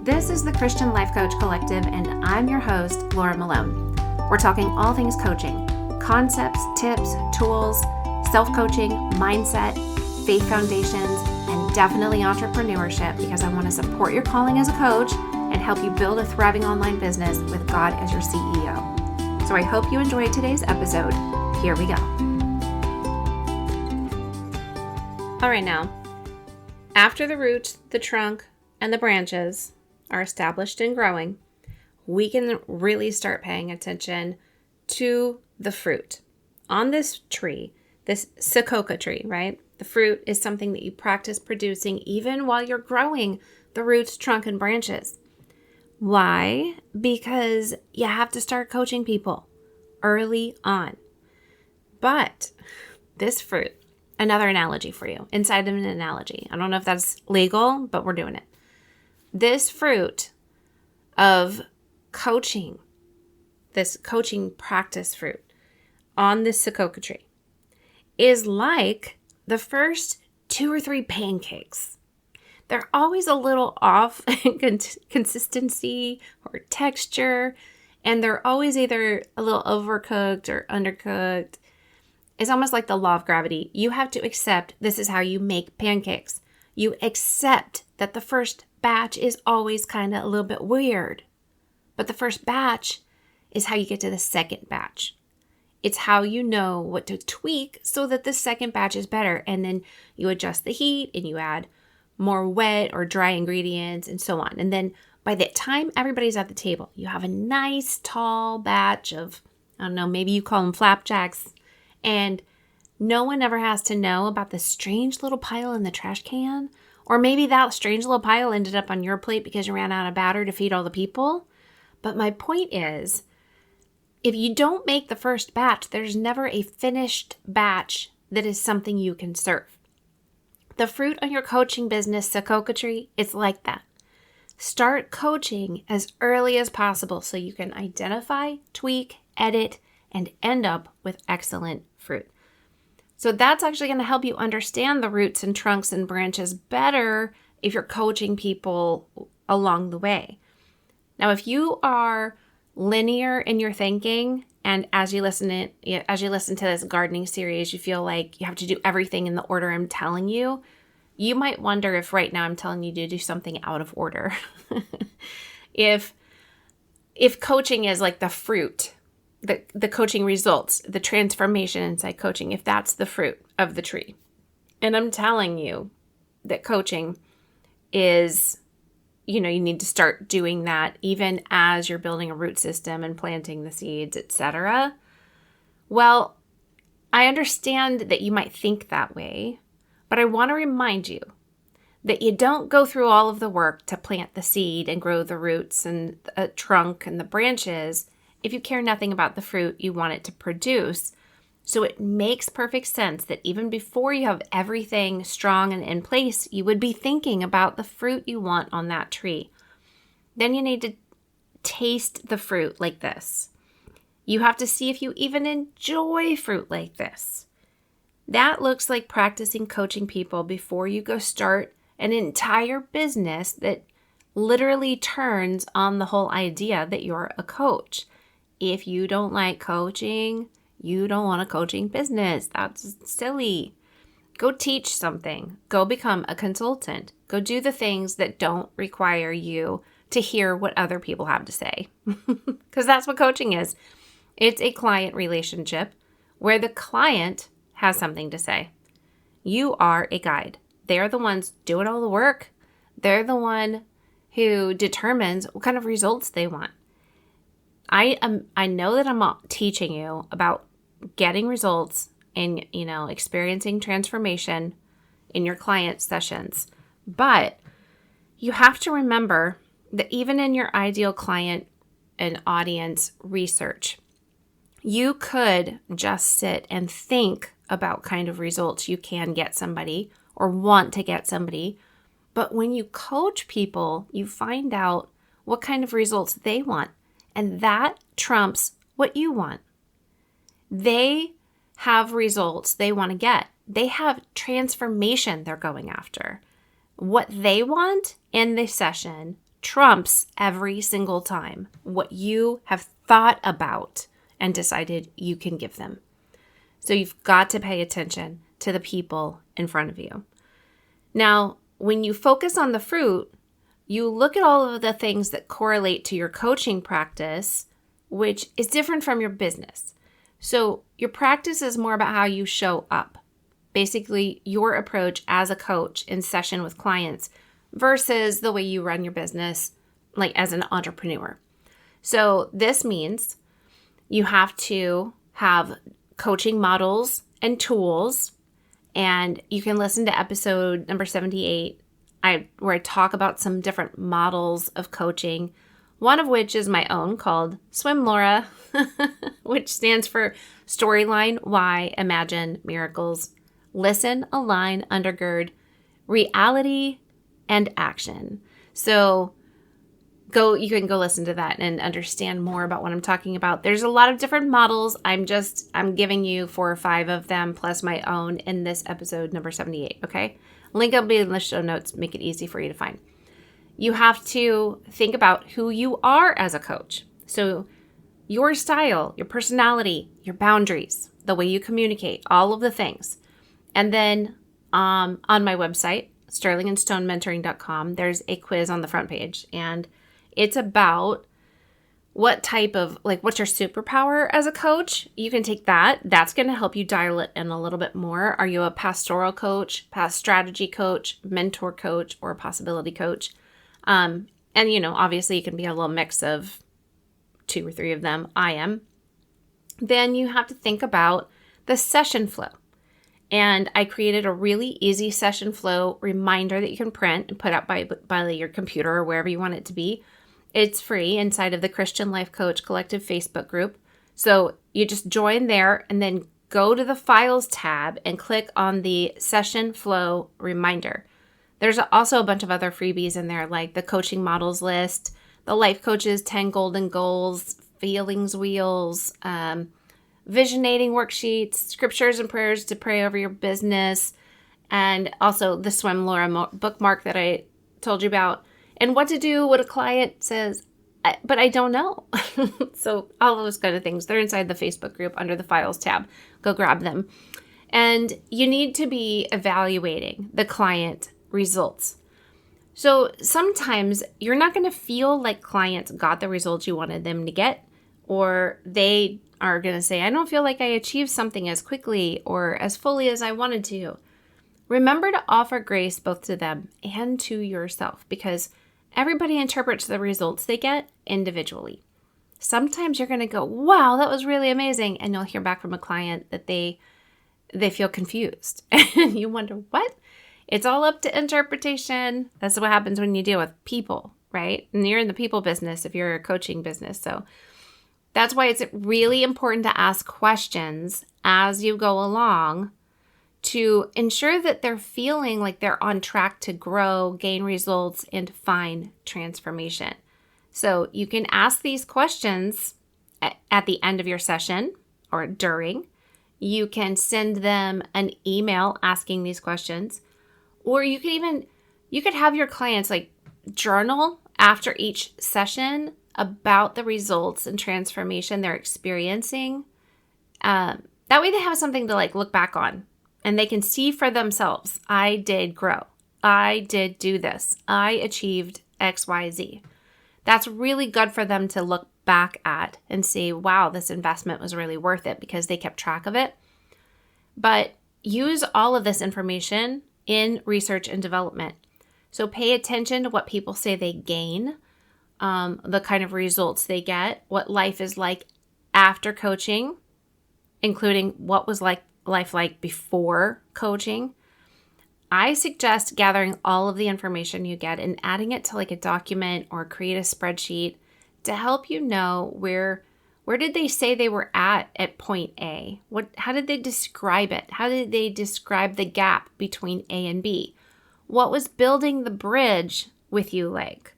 This is the Christian Life Coach Collective, and I'm your host, Laura Malone. We're talking all things coaching, concepts, tips, tools, self-coaching, mindset, faith foundations, and definitely entrepreneurship, because I want to support your calling as a coach and help you build a thriving online business with God as your CEO. So I hope you enjoyed today's episode. Here we go. All right, now, after the root, the trunk, and the branches are established and growing, we can really start paying attention to the fruit. On this tree, this sacoca tree, right? The fruit is something that you practice producing even while you're growing the roots, trunk, and branches. Why? Because you have to start coaching people early on. But this fruit, another analogy for you, inside of an analogy. I don't know if that's legal, but we're doing it. This fruit of coaching, this coaching practice fruit on this sacoca tree is like the first 2 or 3 pancakes. They're always a little off in consistency or texture, and they're always either a little overcooked or undercooked. It's almost like the law of gravity. You have to accept this is how you make pancakes. You accept that the first batch is always kind of a little bit weird. But the first batch is how you get to the second batch. It's how you know what to tweak so that the second batch is better. And then you adjust the heat and you add more wet or dry ingredients and so on. And then by the time everybody's at the table, you have a nice tall batch of, I don't know, maybe you call them flapjacks. And no one ever has to know about the strange little pile in the trash can. Or maybe that strange little pile ended up on your plate because you ran out of batter to feed all the people. But my point is, if you don't make the first batch, there's never a finished batch that is something you can serve. The fruit on your coaching business, sacoca tree, it's like that. Start coaching as early as possible so you can identify, tweak, edit, and end up with excellent fruit. So that's actually going to help you understand the roots and trunks and branches better if you're coaching people along the way. Now, if you are linear in your thinking, and as you listen to this gardening series, you feel like you have to do everything in the order I'm telling you, you might wonder if right now I'm telling you to do something out of order. If coaching is like the fruit, the coaching results, the transformation inside coaching, if that's the fruit of the tree. And I'm telling you that coaching is, you need to start doing that even as you're building a root system and planting the seeds, etc. Well, I understand that you might think that way, but I want to remind you that you don't go through all of the work to plant the seed and grow the roots and the trunk and the branches if you care nothing about the fruit you want it to produce. So it makes perfect sense that even before you have everything strong and in place, you would be thinking about the fruit you want on that tree. Then you need to taste the fruit like this. You have to see if you even enjoy fruit like this. That looks like practicing coaching people before you go start an entire business that literally turns on the whole idea that you're a coach. If you don't like coaching, you don't want a coaching business. That's silly. Go teach something. Go become a consultant. Go do the things that don't require you to hear what other people have to say. Because that's what coaching is. It's a client relationship where the client has something to say. You are a guide. They're the ones doing all the work. They're the one who determines what kind of results they want. I know that I'm teaching you about getting results and, experiencing transformation in your client sessions. But you have to remember that even in your ideal client and audience research, you could just sit and think about kind of results you can get somebody or want to get somebody. But when you coach people, you find out what kind of results they want. And that trumps what you want. They have results they want to get. They have transformation they're going after. What they want in the session trumps every single time what you have thought about and decided you can give them. So you've got to pay attention to the people in front of you. Now, when you focus on the fruit, you look at all of the things that correlate to your coaching practice, which is different from your business. So your practice is more about how you show up. Basically, your approach as a coach in session with clients versus the way you run your business, like as an entrepreneur. So this means you have to have coaching models and tools, and you can listen to episode number 78, where I talk about some different models of coaching, one of which is my own called Swim Laura, which stands for Storyline, Why, Imagine, Miracles, Listen, Align, Undergird, Reality, and Action. So you can go listen to that and understand more about what I'm talking about. There's a lot of different models. I'm giving you 4 or 5 of them plus my own in this episode number 78, okay? Link will be in the show notes, make it easy for you to find. You have to think about who you are as a coach. So your style, your personality, your boundaries, the way you communicate, all of the things. And then on my website, sterlingandstonementoring.com, there's a quiz on the front page, and it's about what's your superpower as a coach. You can take that. That's going to help you dial it in a little bit more. Are you a pastoral coach, past strategy coach, mentor coach, or a possibility coach? And, obviously you can be a little mix of 2 or 3 of them. I am. Then you have to think about the session flow. And I created a really easy session flow reminder that you can print and put up by your computer or wherever you want it to be. It's free inside of the Christian Life Coach Collective Facebook group. So you just join there and then go to the Files tab and click on the Session Flow Reminder. There's also a bunch of other freebies in there, like the coaching models list, the Life Coach's 10 Golden Goals, Feelings Wheels, visionating worksheets, scriptures and prayers to pray over your business, and also the Swim Laura bookmark that I told you about, and what to do when a client says, but I don't know. So all those kind of things, they're inside the Facebook group under the Files tab. Go grab them. And you need to be evaluating the client results. So sometimes you're not going to feel like clients got the results you wanted them to get, or they are going to say, I don't feel like I achieved something as quickly or as fully as I wanted to. Remember to offer grace both to them and to yourself, because everybody interprets the results they get individually. Sometimes you're going to go, wow, that was really amazing. And you'll hear back from a client that they feel confused. And you wonder, what? It's all up to interpretation. That's what happens when you deal with people, right? And you're in the people business if you're a coaching business. So that's why it's really important to ask questions as you go along to ensure that they're feeling like they're on track to grow, gain results, and find transformation. So you can ask these questions at the end of your session or during. You can send them an email asking these questions, or you could have your clients journal after each session about the results and transformation they're experiencing. That way they have something to look back on, and they can see for themselves, I did grow. I did do this. I achieved XYZ. That's really good for them to look back at and see, wow, this investment was really worth it because they kept track of it. But use all of this information in research and development. So pay attention to what people say they gain, the kind of results they get, what life is like after coaching, including what was life like before coaching. I suggest gathering all of the information you get and adding it to a document or create a spreadsheet to help you know where did they say they were at point A? How did they describe it? How did they describe the gap between A and B? What was building the bridge with you like?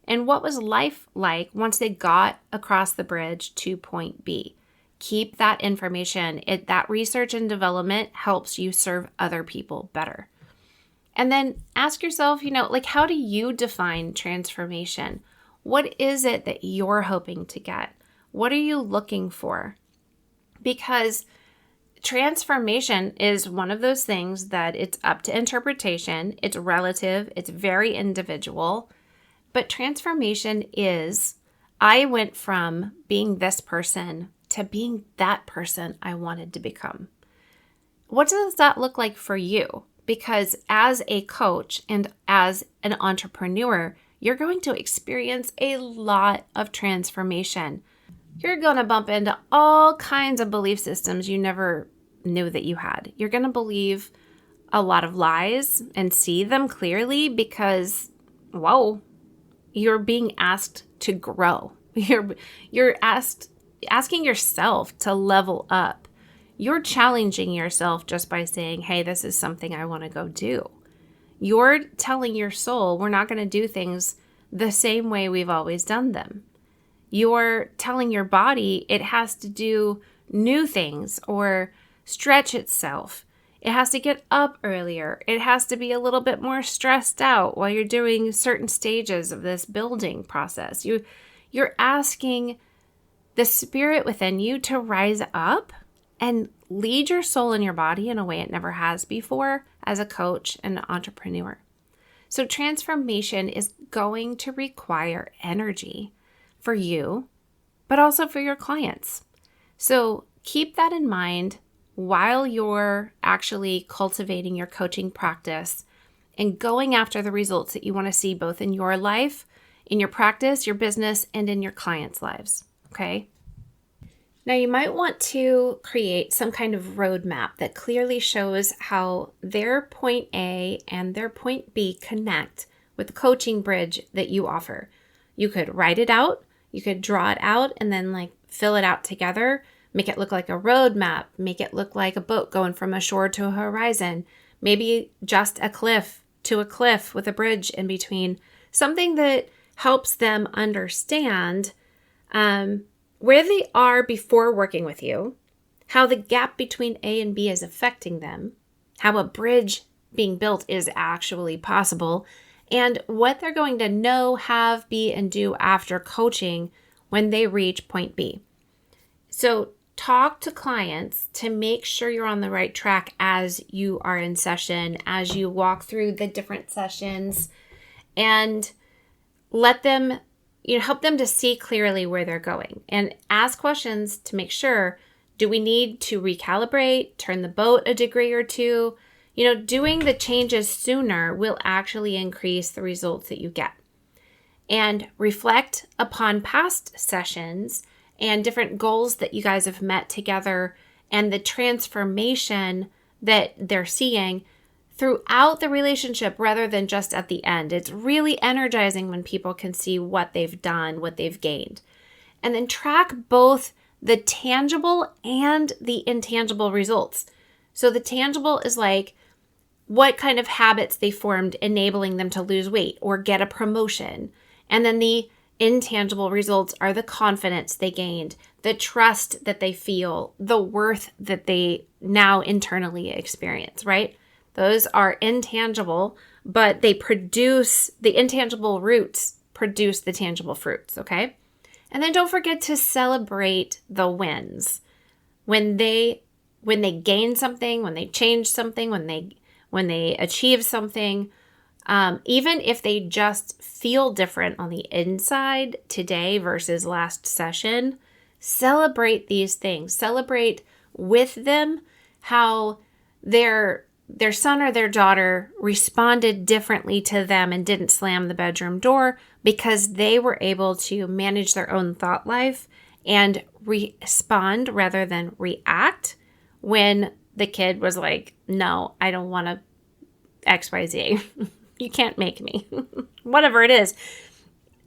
And what was life like once they got across the bridge to point B? Keep that information. That research and development helps you serve other people better. And then ask yourself, like, how do you define transformation? What is it that you're hoping to get? What are you looking for? Because transformation is one of those things that it's up to interpretation. It's relative. It's very individual. But transformation is, I went from being this person to being that person I wanted to become. What does that look like for you? Because as a coach and as an entrepreneur, you're going to experience a lot of transformation. You're going to bump into all kinds of belief systems you never knew that you had. You're going to believe a lot of lies and see them clearly because, whoa, you're being asked to grow. You're asking yourself to level up. You're challenging yourself just by saying, hey, this is something I want to go do. You're telling your soul, we're not going to do things the same way we've always done them. You're telling your body it has to do new things or stretch itself. It has to get up earlier. It has to be a little bit more stressed out while you're doing certain stages of this building process. You're asking the spirit within you to rise up and lead your soul and your body in a way it never has before as a coach and an entrepreneur. So transformation is going to require energy for you, but also for your clients. So keep that in mind while you're actually cultivating your coaching practice and going after the results that you want to see both in your life, in your practice, your business, and in your clients' lives. Okay? Now, you might want to create some kind of roadmap that clearly shows how their point A and their point B connect with the coaching bridge that you offer. You could write it out, you could draw it out, and then fill it out together, make it look like a roadmap, make it look like a boat going from a shore to a horizon, maybe just a cliff to a cliff with a bridge in between, something that helps them understand where they are before working with you, how the gap between A and B is affecting them, how a bridge being built is actually possible, and what they're going to know, have, be, and do after coaching when they reach point B. So talk to clients to make sure you're on the right track as you are in session, as you walk through the different sessions, and let them help them to see clearly where they're going and ask questions to make sure, do we need to recalibrate, turn the boat a degree or two? Doing the changes sooner will actually increase the results that you get. And reflect upon past sessions and different goals that you guys have met together and the transformation that they're seeing throughout the relationship rather than just at the end. It's really energizing when people can see what they've done, what they've gained. And then track both the tangible and the intangible results. So the tangible is like what kind of habits they formed enabling them to lose weight or get a promotion. And then the intangible results are the confidence they gained, the trust that they feel, the worth that they now internally experience, right? Those are intangible, but they produce, the intangible roots produce the tangible fruits, okay? And then don't forget to celebrate the wins. When they gain something, when they change something, when they achieve something, even if they just feel different on the inside today versus last session, celebrate these things. Celebrate with them how their son or their daughter responded differently to them and didn't slam the bedroom door because they were able to manage their own thought life and respond rather than react when the kid was like, no, I don't want to XYZ. You can't make me. Whatever it is.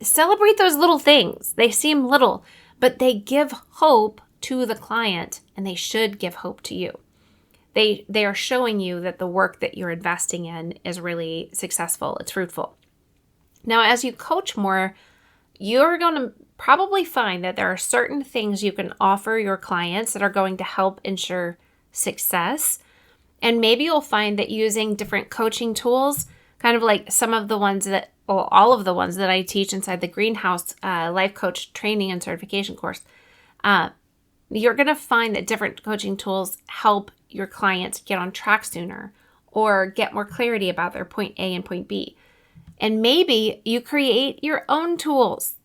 Celebrate those little things. They seem little, but they give hope to the client, and they should give hope to you. They are showing you that the work that you're investing in is really successful. It's fruitful. Now, as you coach more, you're going to probably find that there are certain things you can offer your clients that are going to help ensure success. And maybe you'll find that using different coaching tools, kind of like some of the ones that, or all of the ones that I teach inside the Greenhouse Life Coach Training and Certification course, you're going to find that different coaching tools help your clients get on track sooner or get more clarity about their point A and point B. And maybe you create your own tools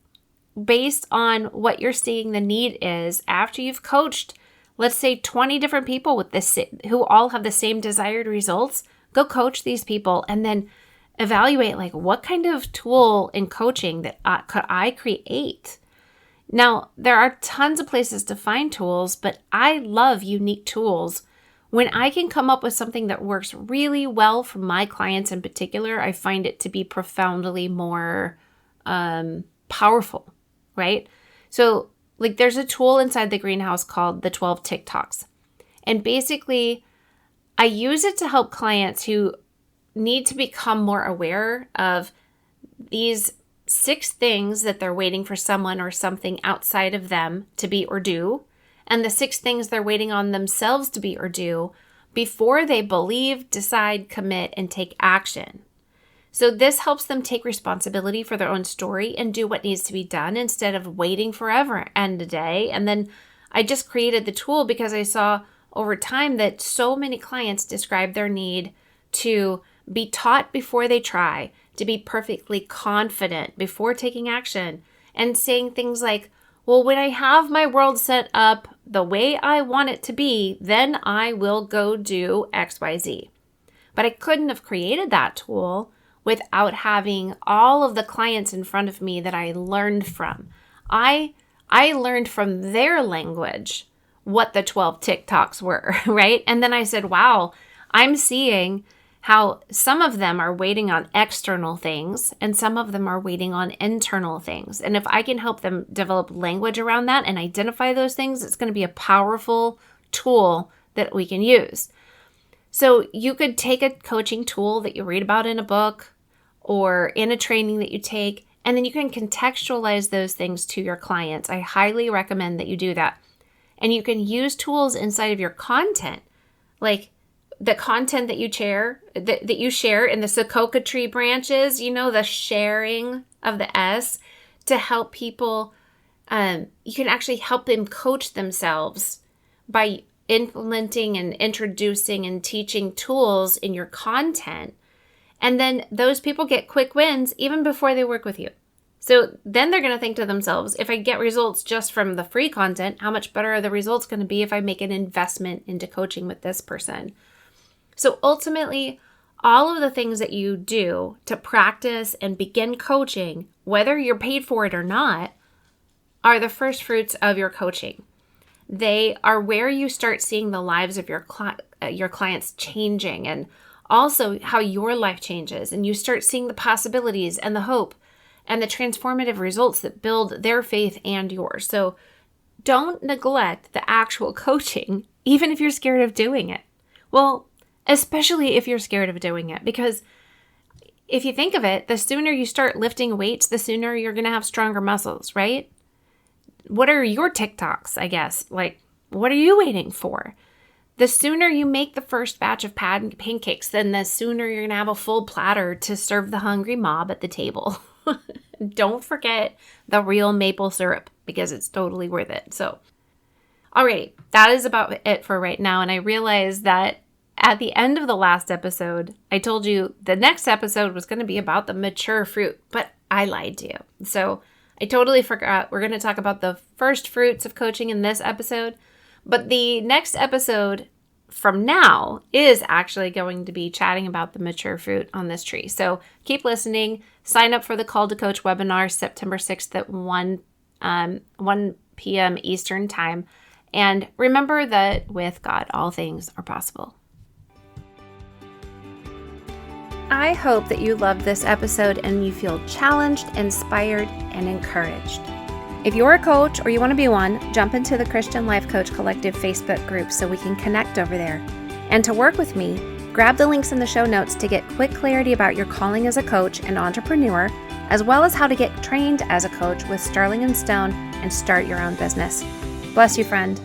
based on what you're seeing the need is after you've coached, let's say 20 different people with this who all have the same desired results. Go coach these people and then evaluate like what kind of tool in coaching that could I create. Now, there are tons of places to find tools, but I love unique tools. When I can come up with something that works really well for my clients in particular, I find it to be profoundly more powerful, right? So like there's a tool inside the Greenhouse called the 12 TikToks. And basically, I use it to help clients who need to become more aware of these 6 things that they're waiting for someone or something outside of them to be or do, and the 6 things they're waiting on themselves to be or do before they believe, decide, commit, and take action. So this helps them take responsibility for their own story and do what needs to be done instead of waiting forever and a day. And then I just created the tool because I saw over time that so many clients describe their need to be taught before they try, to be perfectly confident before taking action, and saying things like, well, when I have my world set up the way I want it to be, then I will go do XYZ. But I couldn't have created that tool without having all of the clients in front of me that I learned from. I learned from their language what the 12 TikToks were, right? And then I said, wow, I'm seeing how some of them are waiting on external things and some of them are waiting on internal things. And if I can help them develop language around that and identify those things, it's going to be a powerful tool that we can use. So you could take a coaching tool that you read about in a book or in a training that you take, and then you can contextualize those things to your clients. I highly recommend that you do that. And you can use tools inside of your content, like the content that you share, that you share in the Socoka tree branches, the sharing of the S, to help people. You can actually help them coach themselves by implementing and introducing and teaching tools in your content. And then those people get quick wins even before they work with you. So then they're going to think to themselves, if I get results just from the free content, how much better are the results going to be if I make an investment into coaching with this person? So ultimately, all of the things that you do to practice and begin coaching, whether you're paid for it or not, are the first fruits of your coaching. They are where you start seeing the lives of your clients changing, and also how your life changes, and you start seeing the possibilities and the hope and the transformative results that build their faith and yours. So don't neglect the actual coaching, even if you're scared of doing it. Well, especially if you're scared of doing it, because if you think of it, the sooner you start lifting weights, the sooner you're going to have stronger muscles, right? What are your TikToks, I guess? Like, what are you waiting for? The sooner you make the first batch of pancakes, then the sooner you're going to have a full platter to serve the hungry mob at the table. Don't forget the real maple syrup, because it's totally worth it. So, all right, that is about it for right now. And I realized that at the end of the last episode, I told you the next episode was going to be about the mature fruit, but I lied to you. So I totally forgot. We're going to talk about the first fruits of coaching in this episode, but the next episode from now is actually going to be chatting about the mature fruit on this tree. So keep listening. Sign up for the Call to Coach webinar September 6th at 1 p.m. Eastern Time. And remember that with God, all things are possible. I hope that you loved this episode and you feel challenged, inspired, and encouraged. If you're a coach or you want to be one, jump into the Christian Life Coach Collective Facebook group so we can connect over there. And to work with me, grab the links in the show notes to get quick clarity about your calling as a coach and entrepreneur, as well as how to get trained as a coach with Starling & Stone and start your own business. Bless you, friend.